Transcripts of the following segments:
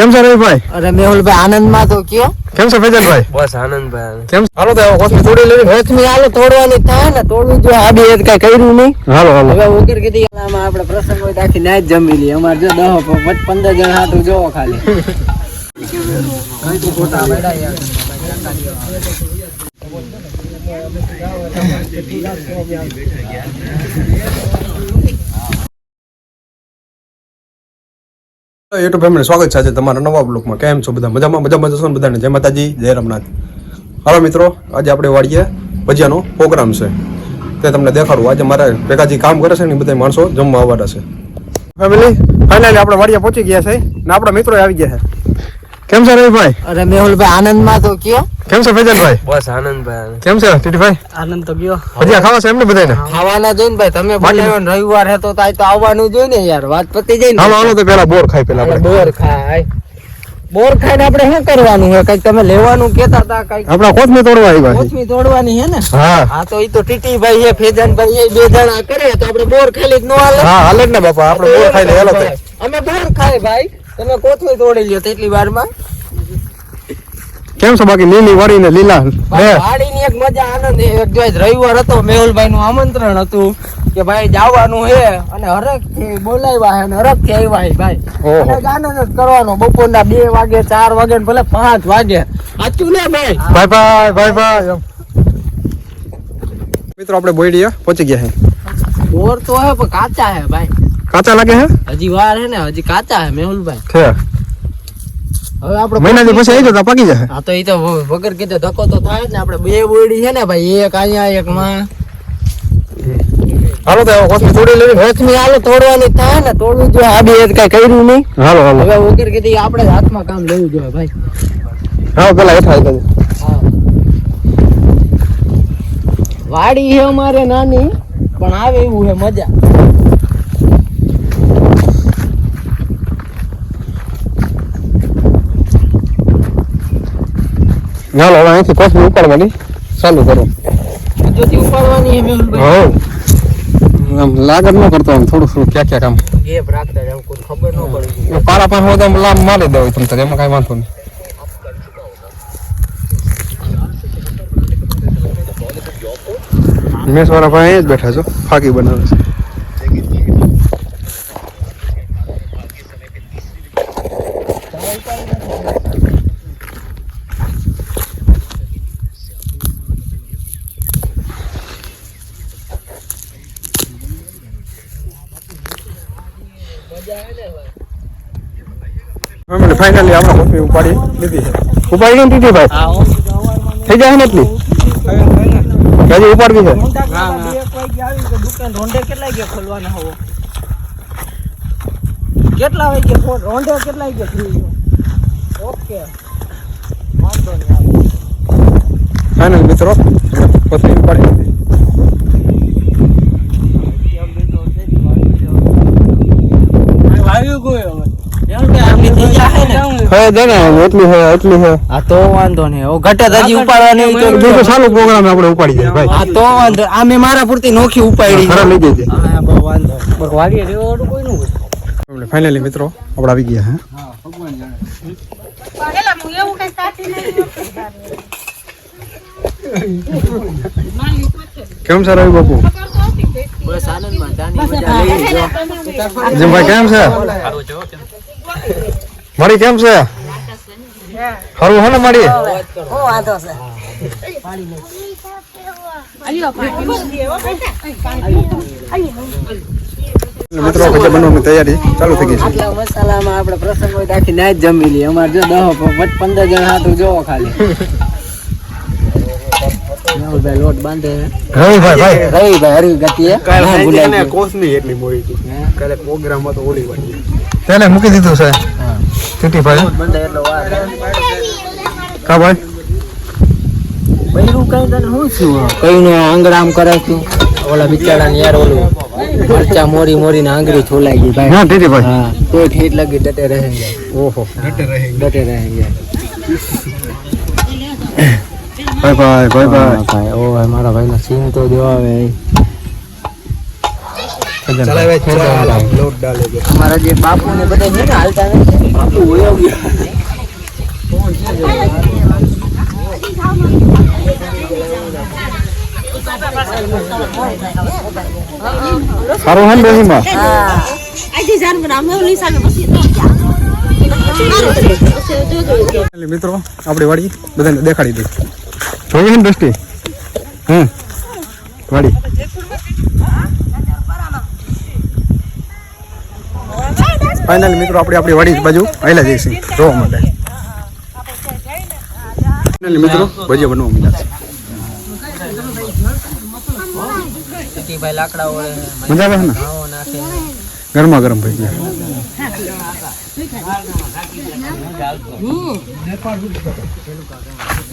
કેમ છો રવિભાઈ? અરે મેહુલભાઈ આનંદમાં તો કયો કેમ છો ફેજલભાઈ? બસ આનંદભાઈ. કેમ હાલો તો કોથમી તોડી લેવી. કોથમી હાલો તોડવાની થાય ને, તોડવું જો આડી કઈ કર્યું નહીં. હાલો હાલો હવે વગર કીધી આમાં આપણે પ્રસંગ હોય આખી નાચ જમી લઈએ. અમારે જો 10-15 જણ હાટું જોવો ખાલી. ફોટા બેડા યાર. યુટ્યુબ ફેમિલી સ્વાગત છે આજે તમારા નવા બ્લોગમાં. કેમ છો બધા? મજામાં જશો ને બધાને? જય માતાજી, જય રામનાથ. હાલો મિત્રો, આજે આપણે વાડીએ ભજીયાનો પ્રોગ્રામ છે, તે તમને દેખાડું. આજે મારા ભેગાજી કામ કરે છે ને બધા માણસો જમવા આવવાના છે. ફેમિલી ફાઇનલી આપણે વાડીએ પહોંચી ગયા છે ને આપણા મિત્રો આવી ગયા છે. કેમ છે રવિભાઈ? અરે મેહુલભાઈ આનંદમાં તો કયો કેમ છે ફેજલભાઈ? બસ આનંદભાઈ. કેમ છે ટીટીભાઈ? આનંદ તો ગયો. ભજીયા ખાવા છે એમને બધાને? ખાવાના જોઈને ભાઈ તમે બોલાવ્યો ને રવિવાર હતો તો આ તો આવવાનું જોઈ ને યાર, વાત પતી જાય ને. હાલો હાલો તો પેલા બોર ખાઈ પેલા આપણે. બોર ખાય, બોર ખાઈને આપણે શું કરવાનું છે? કઈક તમે લેવાનું કેતા હતા, કઈક આપણા કોથમી તોડવા આવ્યા છે. કોથમી તોડવાની છે ને? હા હા તો ઈ તો ટીટીભાઈ છે, ફેજનભાઈ એ બે જણા કરે તો આપણે બોર ખાઈ લી ન હાલે? હા હાલે જ ને બાપા, આપણે બોર ખાઈ લે. હાલો તો અમે બોર ખાય ભાઈ, તમે કોથમી તોડી લ્યો તેટલી વારમાં. કેમ છો બાકી? લીલી વાડી ને લીલા વાડીની એક મજા આનંદ. એક જો આજ રવિવાર હતો, મેહુલભાઈ નું આમંત્રણ હતું કે ભાઈ જવાનું છે અને હરખ થી બોલાવ્યા છે અને હરખ થી આવ્યા છે ભાઈ. ઓહો. અને આનંદ જ કરવાનો. બપોરના 2 વાગે 4 વાગે ને ભલે 5 વાગે. સાચું ને ભાઈ? Bye bye bye bye. મિત્રો આપણે બોયડીયા પહોંચી ગયા છે. બોર તો હે પણ કાચા હે ભાઈ. કાચા લાગે છે? હજી વાર હે ને, હજી કાચા હે મેહુલભાઈ. છે હવે આપણે મહિનાથી પછી આવી જતા પાકી જશે. હા તો ઈ તો વગર કીધે ધક્કો તો થાય જ ને. આપણે 2 બોયડી છે ને ભાઈ, એક અહીંયા એક માં. હાલો તો કોથમી તોડી લેવી. કોથમી હાલો તોડવાની થાય ને, તોડવું જો આડી કઈ કર્યું નહીં. હાલો હાલો હવે વગર કીધી આપણે જ હાથમાં કામ લેવું જોઈએ ભાઈ. હાલો પેલા હેઠા આવી જજો. હા. વાડી છે અમારે નાની પણ આવે એવું છે મજા. હાલો હવે અહીંથી કોથમી ઉપાડવાની ચાલુ કરો. જોતી ઉપાડવાની છે મેહુલભાઈ. હા આમ લાગત ન કરતો, આમ થોડું થોડું ક્યાં ક્યાં કામ ગેપ રાખતા જાવ, કોઈ ખબર ન પડે. પારા પાર હોય તો આમ લાંબ મારી દો તમે તો, એમાં કઈ વાંધો નહીં. મેસ વાળા ભાઈ અહીં જ બેઠા છો, ફાકી બનાવે છે. ફાઇનલી આપણે કોથમી ઉપાડી લીધી છે. ઉપાડી ગઈ ને ટીટીભાઈ? થઈ જાય ને એટલી હજી ઉપાડવી છે. દુકાન રોંઢે કેટલા વાગે ખોલવાના હોવો? કેટલા વાગે રોંઢે કેટલા વાગે ખુલી? ઓકે વાંધો નહીં. ફાઇનલ મિત્રો કોથમી ઉપાડી લીધી. હા તો વાંધો નહીં. ઘટે હજી ઉપાડવાની તો બીજો સારો પ્રોગ્રામ આપણે ઉપાડી જાય ભાઈ. હા તો વાંધો. આ મેં મારા પૂરતી નોખી ઉપાડી. ખરા લઈ જજે. હા બહુ વાંધો. વાડીએ રેવાનું કોઈ ન હોય. ફાઇનલી મિત્રો આપણે આવી ગયા. હા ભગવાન જાણે. કેમ છે રવિ બાપુ? બસ આનંદમાં જાની મજા લઈ લો. જીમભાઈ કેમ છે? મારી કેમ છે? સારું હે ને મારી? હું વાંધો છે. મિત્રો ભજીયા બનાવવાની તૈયારી ચાલુ થઈ ગઈ છે. આટલા મસાલામાં આપણે પ્રસંગ હોય તો આખી નાચ જમી લઈએ. અમારે જો 10-15 જણ હાથું જોવો ખાલી. મેહુલભાઈ લોટ બાંધે. રવિભાઈ હરી ગતિએ કોથમી એટલી મોડી હતી. કાલે પ્રોગ્રામ હતો ઓલી વાળી. તેને મૂકી દીધું છે. ટીટીભાઈ બંધ એટલો વાર કા ભાઈ? બૈરું કઈ તને શું છું? કઈ નો આંગળામ કરે છું. ઓલા બિચારા યાર ઓલું મરચા મોરી મોરી ને આંગળી છોલાઈ ગઈ ભાઈ. હા ટીટીભાઈ. હા તો ઠેઠ લગી ડटे रहेंगे. ઓહો डटे रहेंगे. Bye bye bye bye. ભાઈ ઓ મારા ભાઈ ના સીન તો જો આવે. ચલાવે ચાલ લોટ ડાલે છે અમારા જે બાપુ ને બધા છે ને હાલતા નથી બાપુ હોય ગયા સારું હે બેહીમાં મિત્રો આપણી વાડી બધાને દેખાડી દે જોઈ ને દ્રષ્ટિ વાડી ફાઇનલી મિત્રો આપણી વાડી બાજુ આયલા જઈશું જોવા માટે ફાઇનલી મિત્રો ભજીયા બનવા માંડ્યા છે ભાઈ લાકડા ઓળે મજા આવે ને માવો નાખે ગરમા ગરમ ભજીયા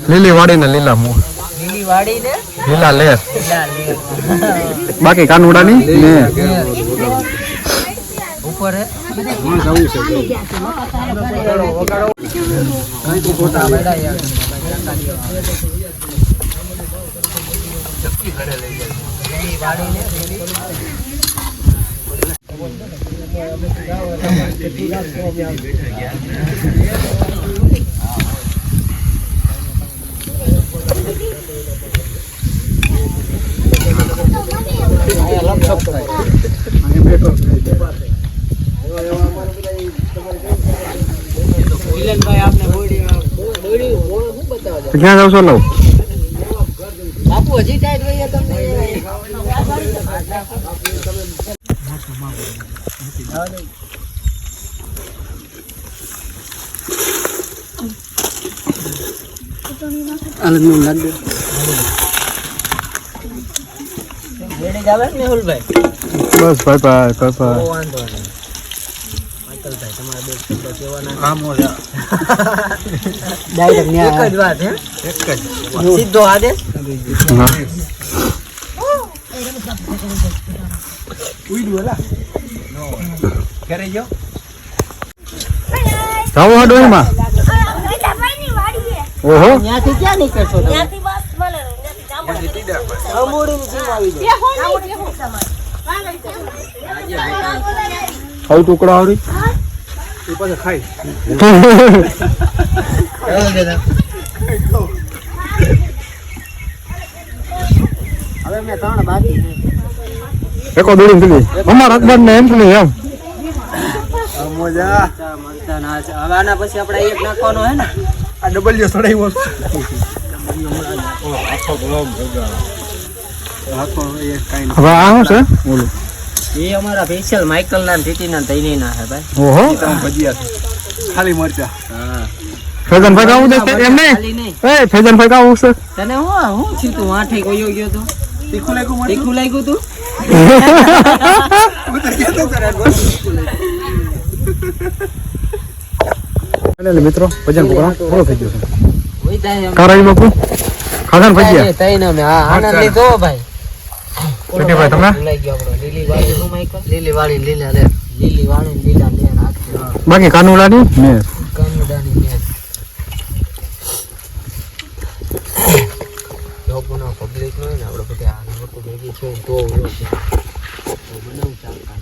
લીલી વાડી ને લીલા મોર લીલી વાડી ને લીલા લેર લીલા લીલ બાકી કાનુડાની ને ઉપર હે ક્યાં જાવ છો લવ બાપુ હજી ટાઈટ હોય તમને મેહુલભાઈ બસ ભાઈ ભાઈ ભાઈ ભાઈ વાંધો નહીં માઇકલભાઈ તમારા બે શબ્દ કહેવાના આમ હોય ડાયરેક્ટ એક જ વાત હે એક જ સીધો આદેશ જાવ હા ડોહીમાં ઓહો ત્યાંથી ક્યાં નીકળશો તમે અમૂડીની સીમ આવી ખાવ ટુકડા આવડી એ પાછા ખાઈ હવે મેં 3 બાકી એકો દોડી દીધી અમાર અખબાર ને એમ નહીં એમ મજા મલતા ના છે હવે આના પછી આપણે એક નાખવાનો હે ને આ ડબલ્યુ સડાવ્યો હવે આ શું છે બોલો એ અમારા સ્પેશિયલ માઇકલ ના ટીટી ના તઈની ના હે ભાઈ ઓહો ખાલી મરચા હા ફેજનભાઈ કાવું દે એમ ખાલી નહીં નહીં એ ફેજનભાઈ કાવું છે તને હું છું તું આઠે કોયો ગયો તું તીખું લાગ્યું તું મિત્રો ભજન પ્રોગ્રામ પૂરો થઈ ગયો છે ઓય તાય કારાઈ બાપુ ખાધા ને ભજીયા તઈ ને મે આનંદ લીધો ભાઈ ભાઈ તમે લઈ ગયો આપણો લીલી વાળી હું માઇકલ લીલી વાળી લીલા લે નાખી બાકી કાનુડાની ને કાનુડાની લે લોકોનો પબ્લિક નો ને આપણે બધા આ લોકો ભેગી છે તો બનાવ ચાલતા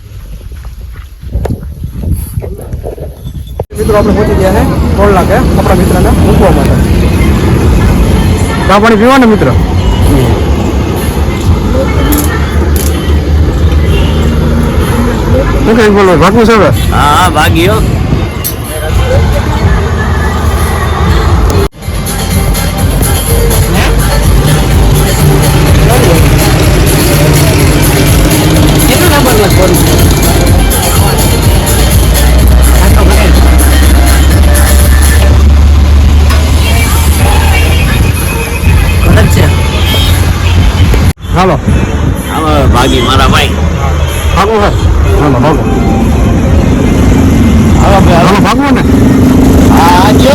મિત્રો આપણે પહોંચી ગયા છે 3 લાખ આપણા મિત્રને મૂકવા માટે ચા પાણી પીવા ને મિત્ર શું કઈ બોલો ભાગવું છે હવે હા ભાગ્યો કેટલો નંબર માં છોડી હાલો ભાગી મારા ભાઈ ભાગવું છે હાલો ભાગો હાલો ભાગવું ને હા જો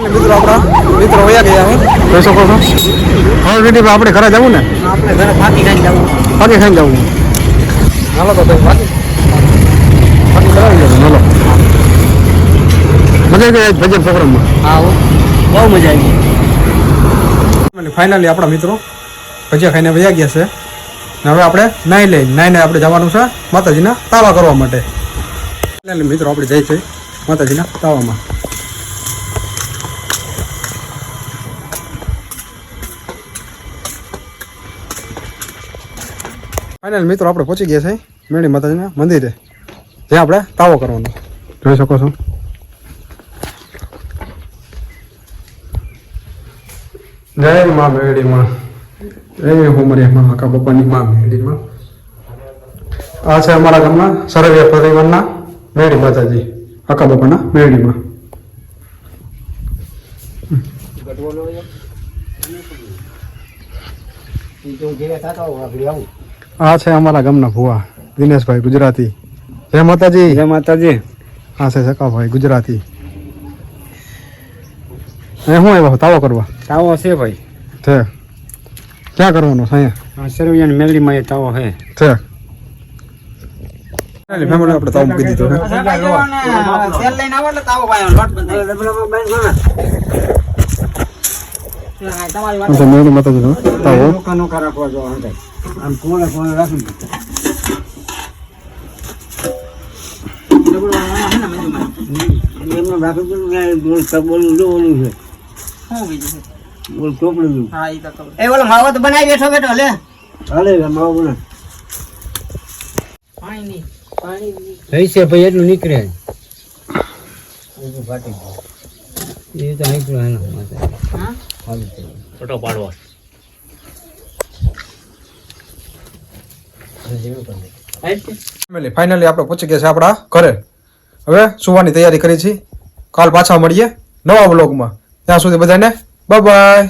મિત્રો આપણા મિત્રો વયા ગયા છે જોઈ શકો છો હવે વિડીયો આપણે ઘરે જવું ને આપણે ઘરે ફાકી ખાઈ જવું ફાકી ખાઈને જવું હાલો તો ભાઈ ફાકી કરાવી જવું હાલો મજા આવી ગઈ ભજન પ્રોગ્રામમાં હા બહુ મજા આવી ફાઇનલી આપણા મિત્રો ભજીયા ખાઈને વયા ગયા છે ને હવે આપણે નાહી લઈ નાહીને આપણે જવાનું છે માતાજીના તાવા કરવા માટે. એટલે મિત્રો આપણે જઈએ છીએ માતાજીના તાવામાં. ફાઇનલ મિત્રો આપણે પહોંચી ગયા છે મેળી માતાજીના મંદિરે, જ્યાં આપણે તાવો કરવાનો જોઈ શકો છો. જય મા મેળીમાં, જય હોમરિયામાં, આખા બાપાની મા મેળીમાં. આ છે અમારા ગામના સરવિયા પરિવારના મેળી માતાજી, આખા બાપાના મેળીમાં. આ છે અમારા ગામના ભુવા દિનેશભાઈ ગુજરાતી. જય માતાજી. જય માતાજી. આ છે સકાભાઈ ગુજરાતી. એ શું આવ્યો તાવો કરવા? તાવો છે ભાઈ. છે ક્યાં કરવાનો છે? અહીંયા સરવૈયા મેલડીમાં એ તાવો છે. છે ફેમિલી આપણે તાવો મૂકી દીધો છે. મેળી માતાજીનો તાવો. નોકા રાખવા જો આમ કોણે રાખી એમને માવો તો બનાવી બેઠો બેઠો લે હાલે માવો બને રહી છે ભાઈ એટલું નીકળે એ તો નીકળ્યું ફોટો પાડવા ફાઇનલી આપણે પહોંચી ગયા છે આપણા ઘરે. હવે સુવાની તૈયારી કરી છે. કાલ પાછા મળીએ નવા વ્લોગમાં. ત્યાં સુધી બધાને બાય બાય.